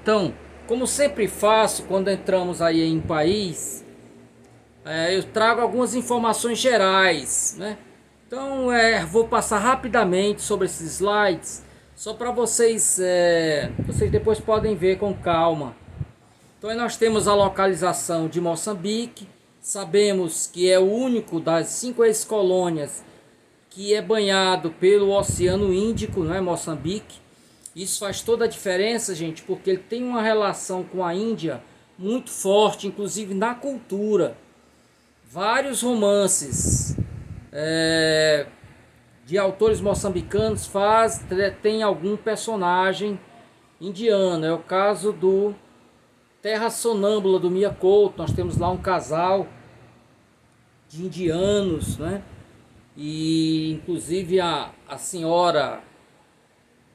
Então, como sempre faço quando entramos aí em um país, eu trago algumas informações gerais, né? Então, vou passar rapidamente sobre esses slides, só para vocês, vocês depois podem ver com calma. Então, aí nós temos a localização de Moçambique. Sabemos que é o único das 5 ex-colônias que é banhado pelo Oceano Índico, não é, Moçambique? Isso faz toda a diferença, gente, porque ele tem uma relação com a Índia muito forte, inclusive na cultura. Vários romances de autores moçambicanos tem algum personagem indiano. É o caso do Terra Sonâmbula do Mia Couto. Nós temos lá um casal de indianos, né? E inclusive a senhora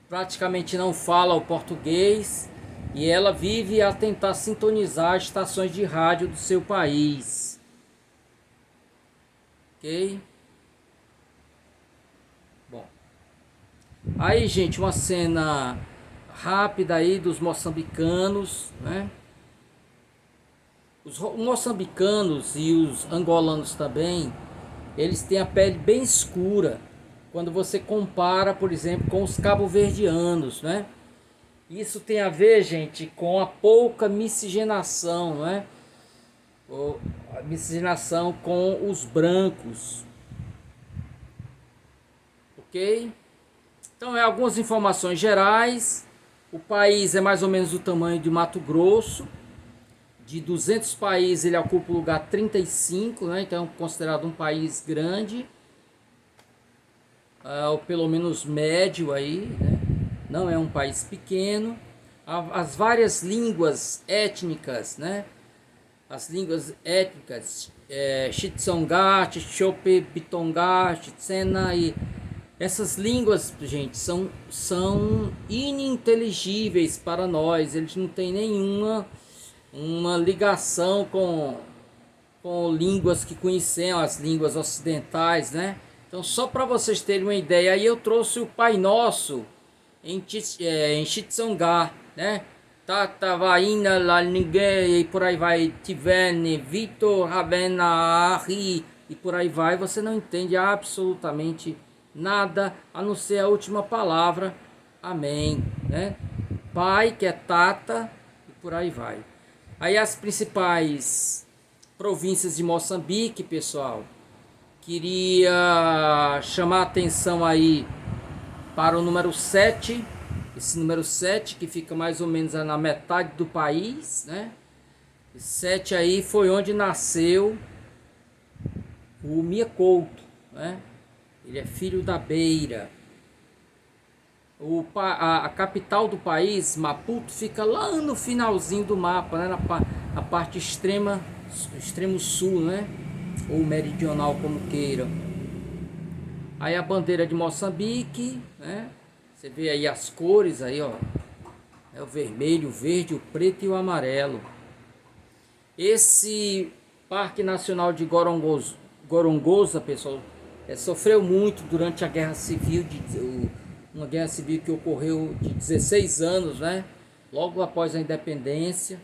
praticamente não fala o português e ela vive a tentar sintonizar as estações de rádio do seu país. Ok? Bom, aí, gente, uma cena rápida aí dos moçambicanos, né? Os moçambicanos e os angolanos também, eles têm a pele bem escura quando você compara, por exemplo, com os cabo-verdianos, né? Isso tem a ver, gente, com a pouca miscigenação, né? Ou a miscigenação com os brancos. Ok? Então, algumas informações gerais. O país é mais ou menos do tamanho de Mato Grosso. De 200 países, ele ocupa o lugar 35, né? Então, é considerado um país grande. Ou pelo menos médio aí, né? Não é um país pequeno. As várias línguas étnicas, né? As línguas étnicas, Xitsongá, Xixope, Bitongá, Xitsena, e essas línguas, gente, são ininteligíveis para nós. Eles não têm nenhuma uma ligação com línguas que conhecemos, as línguas ocidentais, né? Então, só para vocês terem uma ideia, aí eu trouxe o Pai Nosso em Xitsongá, né? Tatavaina, lá ninguém, e por aí vai, Tivene, Vitor, Ravena, Ari, e por aí vai. Você não entende absolutamente nada, a não ser a última palavra, amém, né? Pai, que é Tata, e por aí vai. Aí as principais províncias de Moçambique, pessoal, queria chamar a atenção aí para o número 7, esse número 7 que fica mais ou menos na metade do país, né? Esse 7 aí foi onde nasceu o Mia Couto, né? Ele é filho da Beira. A capital do país, Maputo, fica lá no finalzinho do mapa, né? Na parte extremo sul, né? Ou meridional, como queiram. Aí a bandeira de Moçambique, né? Você vê aí as cores aí, ó. É o vermelho, o verde, o preto e o amarelo. Esse Parque Nacional de Gorongosa, pessoal, sofreu muito durante a Guerra Civil, uma guerra civil que ocorreu de 16 anos, né? Logo após a independência.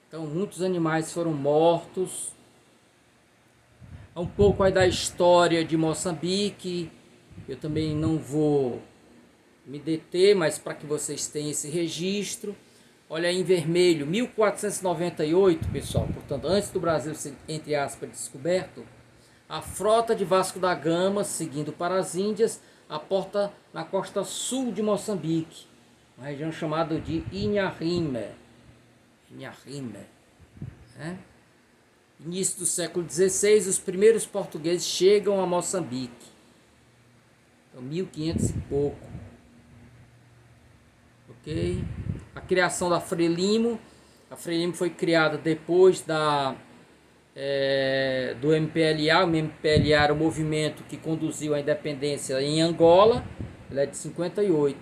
Então muitos animais foram mortos. Um pouco aí da história de Moçambique. Eu também não vou me deter, mas para que vocês tenham esse registro. Olha aí em vermelho, 1498, pessoal, portanto, antes do Brasil ser, entre aspas, descoberto, a frota de Vasco da Gama, seguindo para as Índias, aporta na costa sul de Moçambique, uma região chamada de Inharime. Né? Início do século XVI, os primeiros portugueses chegam a Moçambique. Então, 1500 e pouco. Ok? A criação da Frelimo. A Frelimo foi criada depois do MPLA. O MPLA era o movimento que conduziu a independência em Angola. Ela é de 58.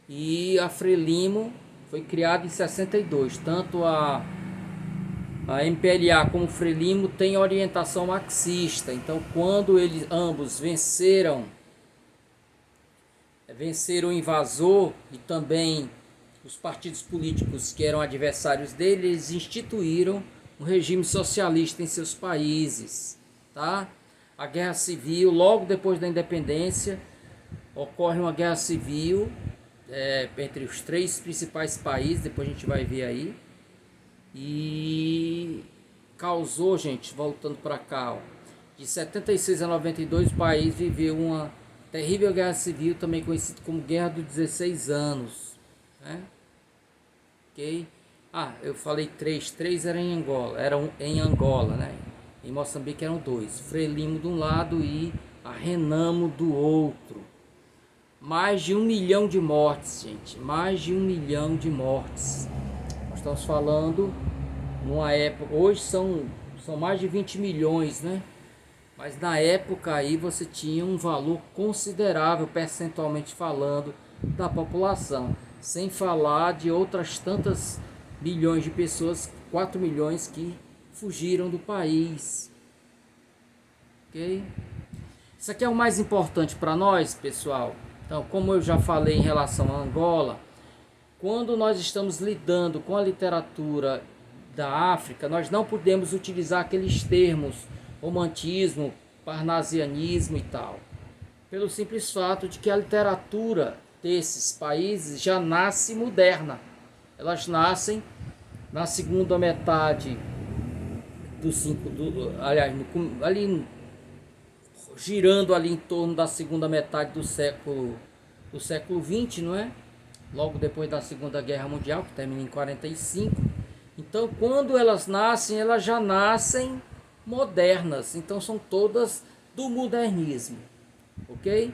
E a Frelimo foi criada em 62. Tanto a MPLA como o Frelimo têm orientação marxista. Então, quando eles ambos venceram o invasor e também os partidos políticos que eram adversários dele, eles instituíram um regime socialista em seus países, tá? A guerra civil, logo depois da independência, ocorre uma guerra civil entre os três principais países, depois a gente vai ver aí, e causou, gente, voltando para cá, ó, de 76 a 92 o país viveu uma terrível guerra civil, também conhecida como Guerra dos 16 anos, né? Ok? Eu falei três eram em Angola, né? Em Moçambique eram dois, Frelimo de um lado e a Renamo do outro. Mais de 1 milhão de mortes, gente, mais de 1 milhão de mortes. Nós estamos falando numa época, hoje são mais de 20 milhões, né? Mas na época aí você tinha um valor considerável, percentualmente falando, da população. Sem falar de outras tantas milhões de pessoas, 4 milhões que fugiram do país. Ok? Isso aqui é o mais importante para nós, pessoal. Então, como eu já falei em relação a Angola, quando nós estamos lidando com a literatura da África, nós não podemos utilizar aqueles termos romantismo, parnasianismo e tal, pelo simples fato de que a literatura desses países já nasce moderna. Elas nascem na segunda metade girando ali em torno da segunda metade do século XX, não é? Logo depois da Segunda Guerra Mundial, que termina em 45. Então, quando elas nascem, elas já nascem modernas, então são todas do modernismo, ok?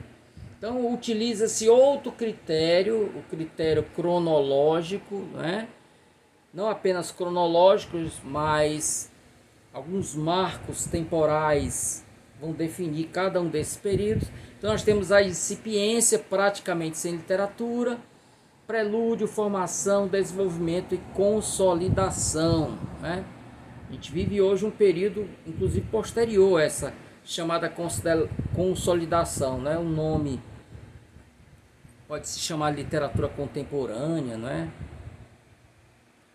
Então utiliza-se outro critério, o critério cronológico, né? Não apenas cronológicos, mas alguns marcos temporais vão definir cada um desses períodos. Então nós temos a incipiência, praticamente sem literatura, prelúdio, formação, desenvolvimento e consolidação, né? A gente vive hoje um período, inclusive posterior a essa chamada consolidação, né? O nome pode se chamar literatura contemporânea, não é?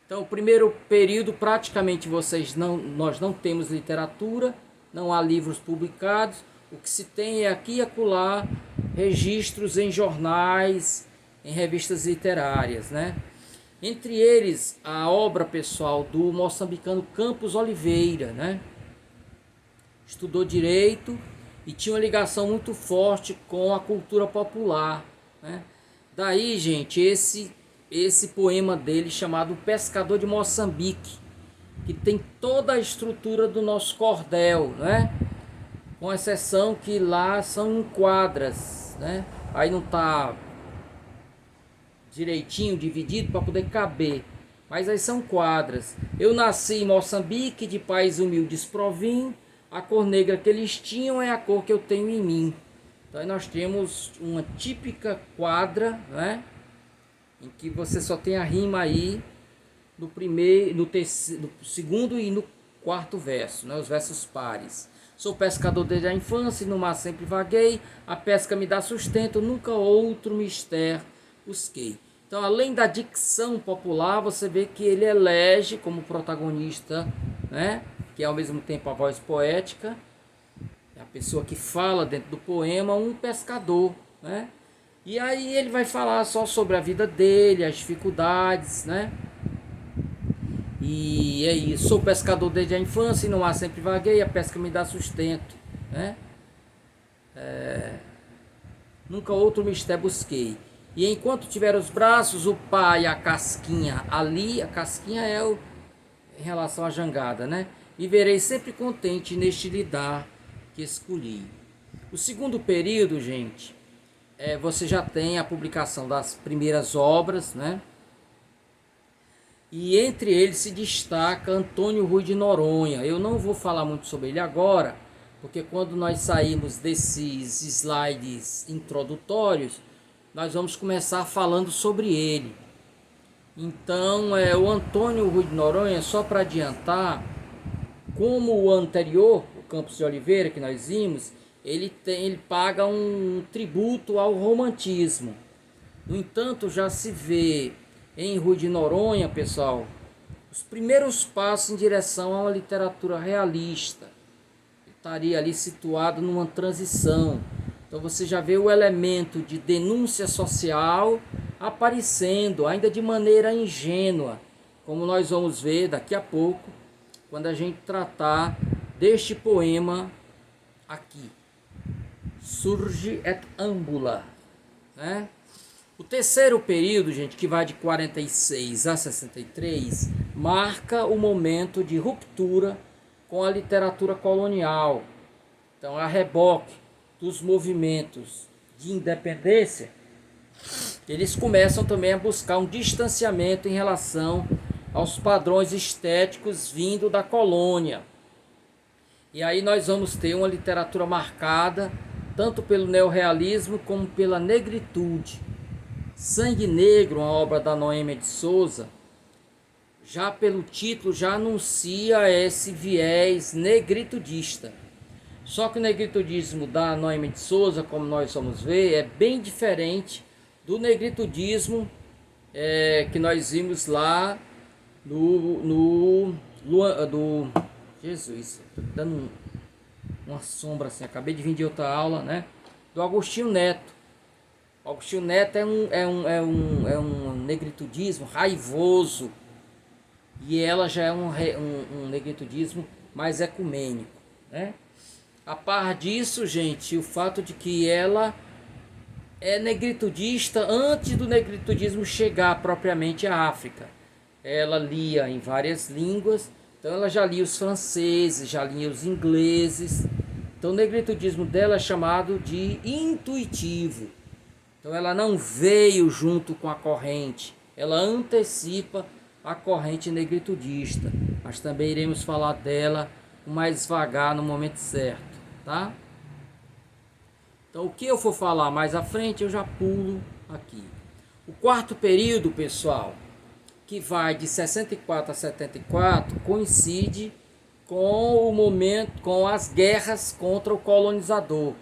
Então, o primeiro período, praticamente nós não temos literatura, não há livros publicados. O que se tem é aqui e acolá registros em jornais, em revistas literárias, né? Entre eles, a obra pessoal do moçambicano Campos Oliveira, né? Estudou direito e tinha uma ligação muito forte com a cultura popular, né? Daí, gente, esse poema dele chamado O Pescador de Moçambique, que tem toda a estrutura do nosso cordel, né? Com exceção que lá são em quadras, né? Aí não tá direitinho dividido para poder caber, mas aí são quadras. Eu nasci em Moçambique, de pais humildes provim, a cor negra que eles tinham é a cor que eu tenho em mim. Então aí nós temos uma típica quadra, né, em que você só tem a rima aí no primeiro, no terceiro, no segundo e no quarto verso, né, os versos pares. Sou pescador desde a infância e no mar sempre vaguei, a pesca me dá sustento, nunca outro mister busquei. Então, além da dicção popular, você vê que ele elege como protagonista, né, que é ao mesmo tempo a voz poética, a pessoa que fala dentro do poema, um pescador, né? E aí ele vai falar só sobre a vida dele, as dificuldades, né? E é isso, sou pescador desde a infância e no mar sempre vaguei, a pesca me dá sustento, né? Nunca outro mistério busquei. E enquanto tiver os braços, o pai, a casquinha ali, a casquinha é em relação à jangada, né? Viverei sempre contente neste lidar que escolhi. O segundo período, gente, você já tem a publicação das primeiras obras, né? E entre eles se destaca Antônio Rui de Noronha. Eu não vou falar muito sobre ele agora, porque quando nós saímos desses slides introdutórios, nós vamos começar falando sobre ele. Então, o Antônio Rui de Noronha, só para adiantar, como o anterior, o Campos de Oliveira, que nós vimos, ele paga um tributo ao romantismo. No entanto, já se vê em Rui de Noronha, pessoal, os primeiros passos em direção a uma literatura realista. Ele estaria ali situado numa transição. Então você já vê o elemento de denúncia social aparecendo, ainda de maneira ingênua, como nós vamos ver daqui a pouco, quando a gente tratar deste poema aqui. Surge et ambula, né? O terceiro período, gente, que vai de 46 a 63, marca o momento de ruptura com a literatura colonial. Então, a reboque dos movimentos de independência, eles começam também a buscar um distanciamento em relação aos padrões estéticos vindo da colônia. E aí nós vamos ter uma literatura marcada tanto pelo neorrealismo como pela negritude. Sangue Negro, uma obra da Noêmia de Souza, já pelo título já anuncia esse viés negritudista. Só que o negritudismo da Noêmia de Souza, como nós vamos ver, é bem diferente do negritudismo que nós vimos lá do Jesus, tô dando uma sombra assim, acabei de vir de outra aula, né? Do Agostinho Neto. O Agostinho Neto é um negritudismo raivoso, e ela já é um negritudismo mais ecumênico, né? A par disso, gente, o fato de que ela é negritudista antes do negritudismo chegar propriamente à África. Ela lia em várias línguas, então ela já lia os franceses, já lia os ingleses. Então o negritudismo dela é chamado de intuitivo. Então ela não veio junto com a corrente, ela antecipa a corrente negritudista. Mas também iremos falar dela mais devagar no momento certo, tá? Então o que eu for falar mais à frente eu já pulo aqui. O quarto período, pessoal, que vai de 64 a 74, coincide com o momento, com as guerras contra o colonizador,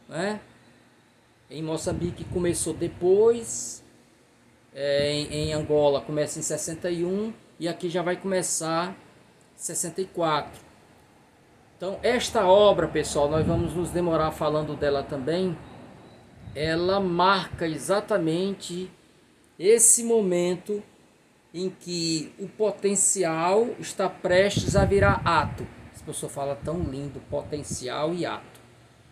né? Em Moçambique começou depois, em Angola começa em 61 e aqui já vai começar 64. Então esta obra, pessoal, nós vamos nos demorar falando dela também. Ela marca exatamente esse momento em que o potencial está prestes a virar ato. Essa pessoa fala tão lindo, potencial e ato.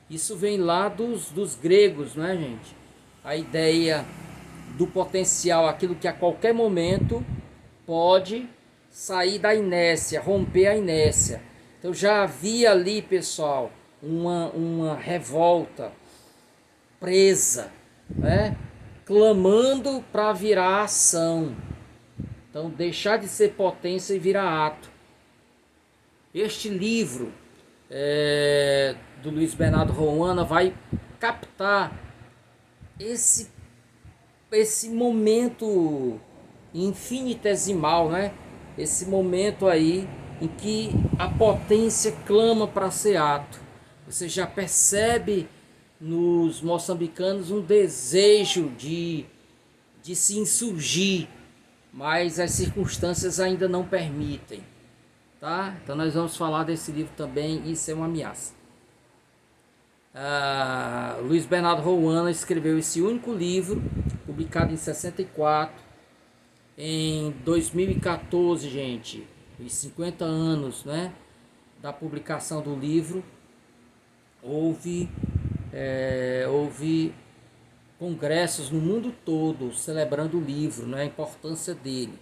Isso vem lá dos gregos, né, gente? A ideia do potencial, aquilo que a qualquer momento pode sair da inércia, romper a inércia. Então já havia ali, pessoal, uma revolta presa, né? Clamando para virar ação. Então deixar de ser potência e virar ato. Este livro do Luiz Bernardo Roana vai captar esse momento infinitesimal, né? Esse momento aí em que a potência clama para ser ato. Você já percebe nos moçambicanos um desejo de se insurgir, mas as circunstâncias ainda não permitem, tá? Então nós vamos falar desse livro também, Isso é uma Ameaça. Luiz Bernardo Roana escreveu esse único livro, publicado em 64. Em 2014, gente, os 50 anos, né, da publicação do livro, houve congressos no mundo todo celebrando o livro, né, a importância dele.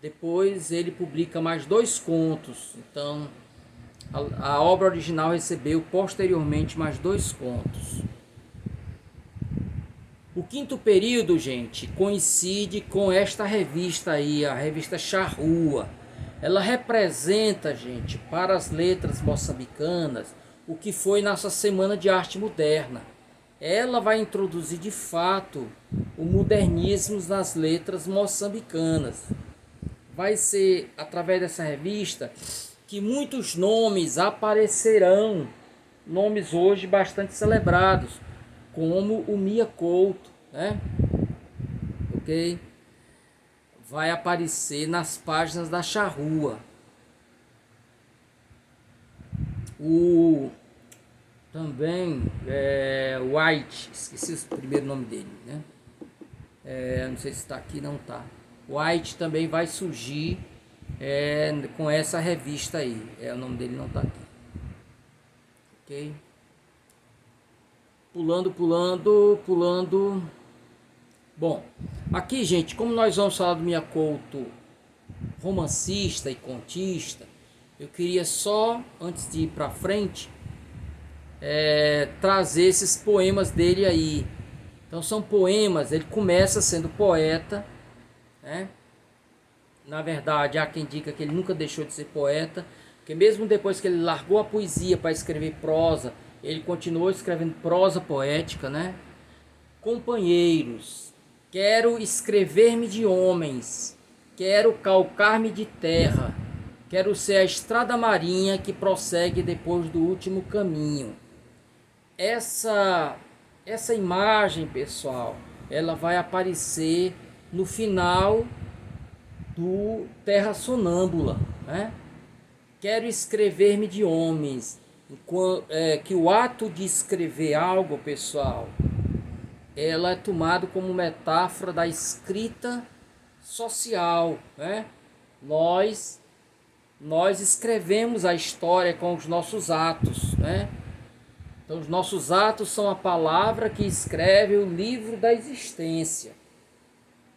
Depois ele publica mais 2 contos, então a obra original recebeu posteriormente mais 2 contos. O quinto período, gente, coincide com esta revista aí, a revista Charrua. Ela representa, gente, para as letras moçambicanas, o que foi nossa Semana de Arte Moderna. Ela vai introduzir de fato o modernismo nas letras moçambicanas. Vai ser através dessa revista que muitos nomes aparecerão, nomes hoje bastante celebrados, como o Mia Couto, né? Ok? vai aparecer nas páginas da charrua. O também White, esqueci o primeiro nome dele, né? Não sei se está aqui, não está. White também vai surgir com essa revista aí. O nome dele não está aqui. Ok? Pulando. Bom, aqui, gente, como nós vamos falar do Miyakoto romancista e contista, eu queria só, antes de ir para frente, trazer esses poemas dele aí. Então são poemas, ele começa sendo poeta, né? Na verdade, há quem diga que ele nunca deixou de ser poeta, porque mesmo depois que ele largou a poesia para escrever prosa, ele continuou escrevendo prosa poética, né? Companheiros, quero escrever-me de homens, quero calcar-me de terra, quero ser a estrada marinha que prossegue depois do último caminho. Essa imagem, pessoal, ela vai aparecer no final do Terra Sonâmbula, né? Quero escrever-me de homens, que o ato de escrever algo, pessoal, ela é tomado como metáfora da escrita social, né? Nós escrevemos a história com os nossos atos, né? Então os nossos atos são a palavra que escreve o livro da existência.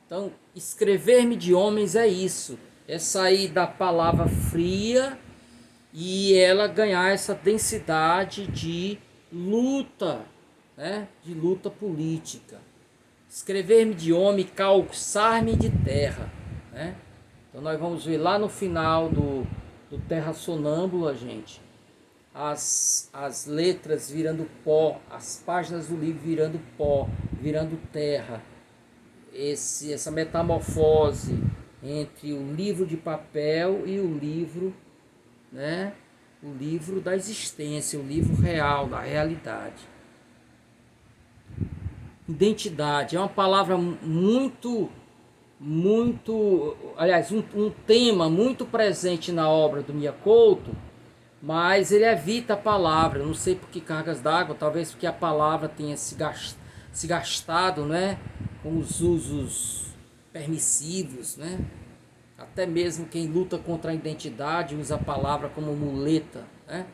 Então, escrever-me de homens é isso, é sair da palavra fria e ela ganhar essa densidade de luta, né? De luta política. Escrever-me de homem, calçar-me de terra, né? Então nós vamos ver lá no final do Terra Sonâmbula, gente, as letras virando pó, as páginas do livro virando pó, virando terra. Essa metamorfose entre o livro de papel e o livro, né? O livro da existência, o livro real, da realidade. Identidade é uma palavra muito, aliás, um tema muito presente na obra do Miyakoto, mas ele evita a palavra. Eu não sei por que cargas d'água, talvez porque a palavra tenha se gastado, né? Com os usos permissivos, né? Até mesmo quem luta contra a identidade usa a palavra como muleta, né?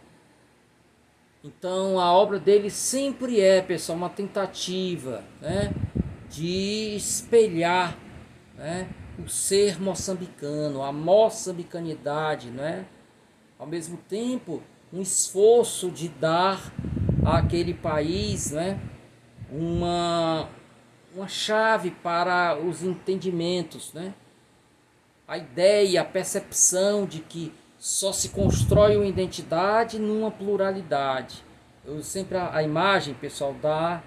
Então a obra dele sempre pessoal, uma tentativa, né, de espelhar, né, o ser moçambicano, a moçambicanidade, né? Ao mesmo tempo, um esforço de dar àquele país, né, uma chave para os entendimentos, né? A ideia, a percepção de que só se constrói uma identidade numa pluralidade. Eu sempre a imagem, pessoal, da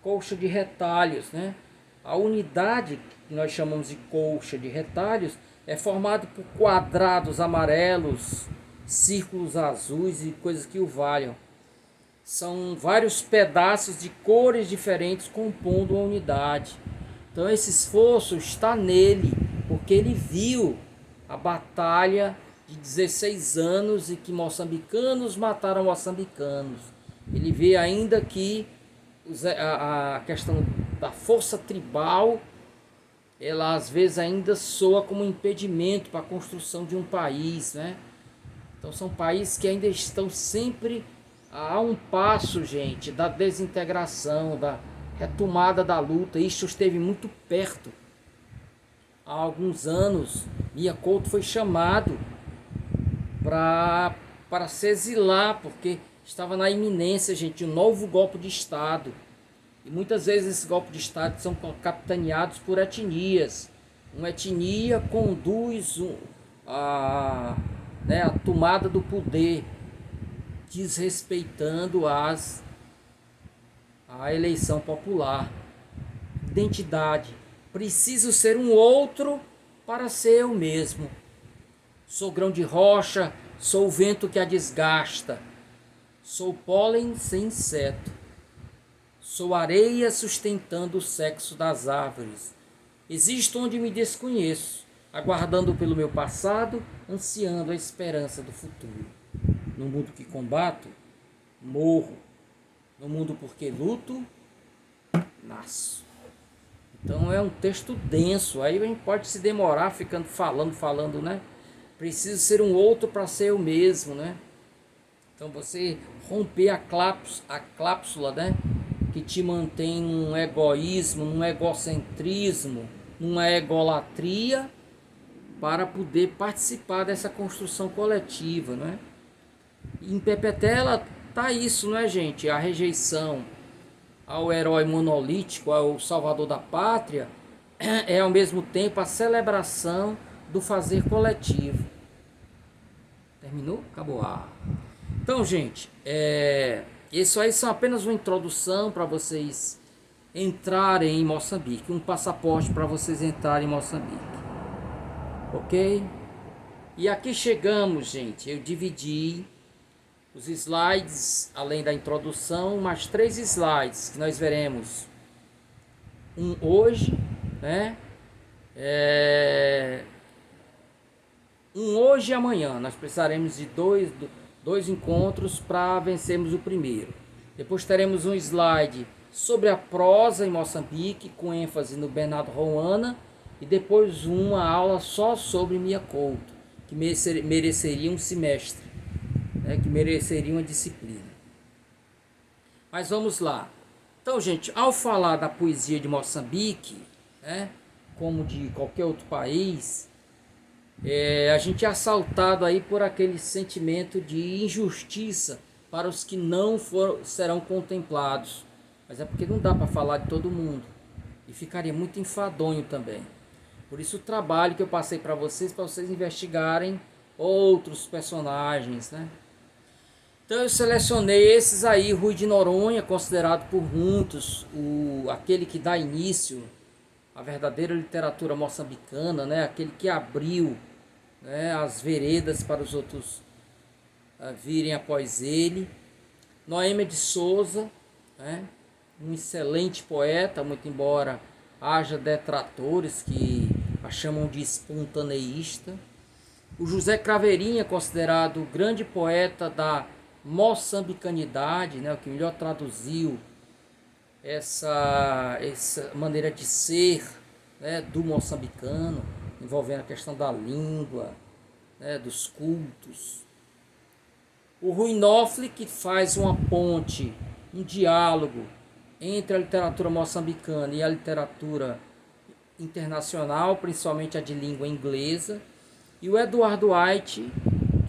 colcha de retalhos, né? A unidade que nós chamamos de colcha de retalhos é formada por quadrados amarelos, círculos azuis e coisas que o valham. São vários pedaços de cores diferentes compondo a unidade. Então esse esforço está nele, porque ele viu a batalha de 16 anos e que moçambicanos mataram moçambicanos. Ele vê ainda que a questão da força tribal, ela às vezes ainda soa como um impedimento para a construção de um país, né? Então são países que ainda estão sempre a um passo, gente, da desintegração, da retomada da luta. Isso esteve muito perto. Há alguns anos, Miyakoto foi chamado para se exilar, porque estava na iminência, gente, de um novo golpe de Estado. E muitas vezes esses golpes de Estado são capitaneados por etnias. Uma etnia conduz a tomada do poder, desrespeitando a eleição popular. Identidade. Preciso ser um outro para ser eu mesmo. Sou grão de rocha, sou o vento que a desgasta. Sou pólen sem inseto. Sou areia sustentando o sexo das árvores. Existo onde me desconheço, aguardando pelo meu passado, ansiando a esperança do futuro. No mundo que combato, morro. No mundo porque luto, nasço. Então é um texto denso, aí a gente pode se demorar ficando falando, né? Preciso ser um outro para ser eu mesmo, né? Então você romper a clápsula, né? Que te mantém num egoísmo, num egocentrismo, numa egolatria, para poder participar dessa construção coletiva, né? E em Pepetela tá isso, né, gente? A rejeição ao herói monolítico, ao salvador da pátria, é ao mesmo tempo a celebração do fazer coletivo. Terminou? Acabou. Então, gente, isso aí são apenas uma introdução para vocês entrarem em Moçambique, um passaporte para vocês entrarem em Moçambique, ok? E aqui chegamos, gente. Eu dividi os slides, além da introdução, mais 3 slides que nós veremos. Um hoje, né? Um hoje e amanhã. Nós precisaremos de dois encontros para vencermos o primeiro. Depois teremos um slide sobre a prosa em Moçambique, com ênfase no Bernardo Roana, e depois uma aula só sobre Mia Couto, que mereceria um semestre, né, que mereceria uma disciplina. Mas vamos lá. Então, gente, ao falar da poesia de Moçambique, né, como de qualquer outro país, a gente é assaltado aí por aquele sentimento de injustiça para os que não serão contemplados. Mas é porque não dá para falar de todo mundo. E ficaria muito enfadonho também. Por isso o trabalho que eu passei para vocês investigarem outros personagens, né? Então eu selecionei esses aí. Rui de Noronha, considerado por muitos aquele que dá início à verdadeira literatura moçambicana, né? Aquele que abriu, né, as veredas para os outros virem após ele. Noêmia de Souza, né? Um excelente poeta, muito embora haja detratores que a chamam de espontaneísta. O José Craveirinha, considerado o grande poeta da moçambicanidade, né, o que melhor traduziu essa maneira de ser, né, do moçambicano, envolvendo a questão da língua, né, dos cultos. O Rui Nofli, que faz uma ponte, um diálogo entre a literatura moçambicana e a literatura internacional, principalmente a de língua inglesa. E o Eduardo White,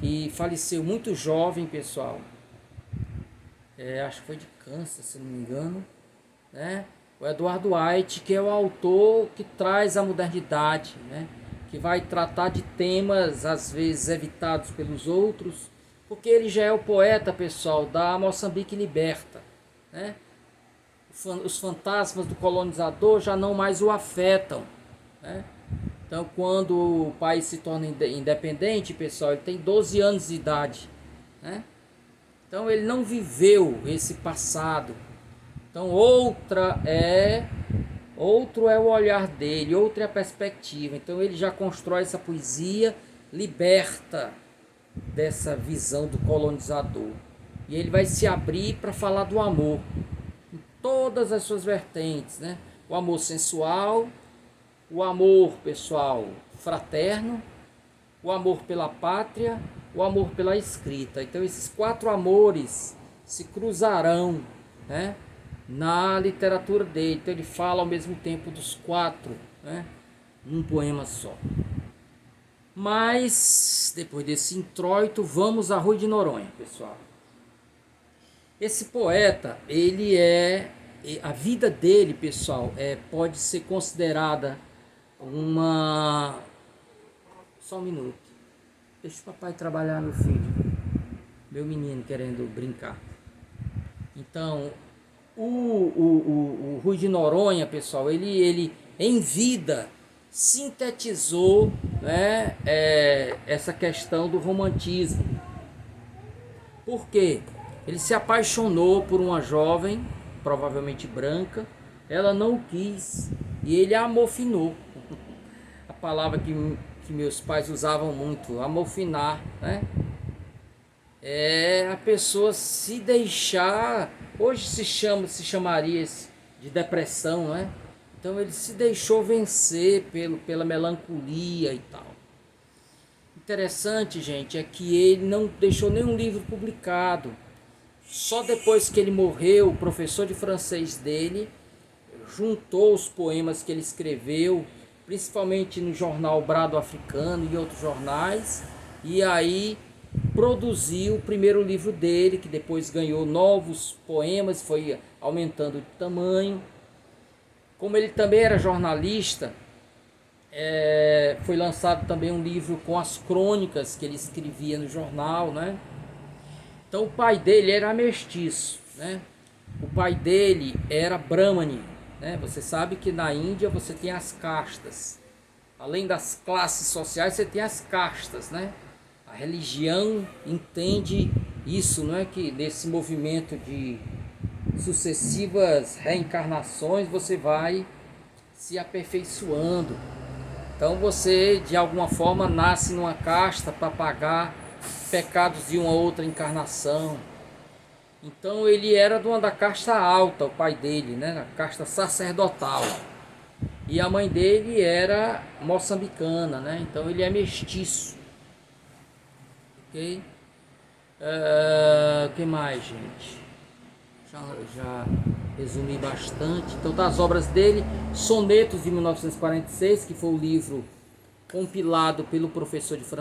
que faleceu muito jovem, pessoal. Acho que foi de câncer, se não me engano, né? O Eduardo White, que é o autor que traz a modernidade, né? Que vai tratar de temas às vezes evitados pelos outros, porque ele já é o poeta, pessoal, da Moçambique Liberta, né? Os fantasmas do colonizador já não mais o afetam, né? Então, quando o país se torna independente, pessoal, ele tem 12 anos de idade, né? Então, ele não viveu esse passado. Então, outro é o olhar dele, outra é a perspectiva. Então, ele já constrói essa poesia liberta dessa visão do colonizador. E ele vai se abrir para falar do amor, em todas as suas vertentes, né? O amor sensual, o amor, pessoal, fraterno, o amor pela pátria, o amor pela escrita. Então esses 4 amores se cruzarão, né, na literatura dele. Então ele fala ao mesmo tempo dos 4, né, num poema só. Mas depois desse introito, vamos a Rui de Noronha, pessoal. Esse poeta, a vida dele, pessoal, pode ser considerada Só um minuto. Deixa o papai trabalhar, meu filho. Meu menino querendo brincar. Então, o Rui de Noronha, pessoal, ele em vida sintetizou, né, essa questão do romantismo. Por quê? Ele se apaixonou por uma jovem, provavelmente branca. Ela não o quis e ele a amofinou com palavra que meus pais usavam muito, amofinar, né? É a pessoa se deixar, hoje se chamaria de depressão, né? Então ele se deixou vencer pela melancolia e tal. Interessante, gente, é que ele não deixou nenhum livro publicado. Só depois que ele morreu, o professor de francês dele juntou os poemas que ele escreveu, principalmente no jornal Brado Africano e outros jornais, e aí produziu o primeiro livro dele, que depois ganhou novos poemas, foi aumentando de tamanho. Como ele também era jornalista, foi lançado também um livro com as crônicas que ele escrevia no jornal, né? Então o pai dele era mestiço, né? O pai dele era brahmane, né? Você sabe que na Índia você tem as castas. Além das classes sociais, você tem as castas, né? A religião entende isso, não é? Que nesse movimento de sucessivas reencarnações você vai se aperfeiçoando. Então você de alguma forma nasce numa casta para pagar pecados de uma outra encarnação. Então ele era de uma da casta alta, o pai dele, né? A casta sacerdotal. E a mãe dele era moçambicana, né? Então ele é mestiço. Ok? Que mais, gente? Já resumi bastante. Então, das obras dele, Sonetos de 1946, que foi o livro compilado pelo professor de francês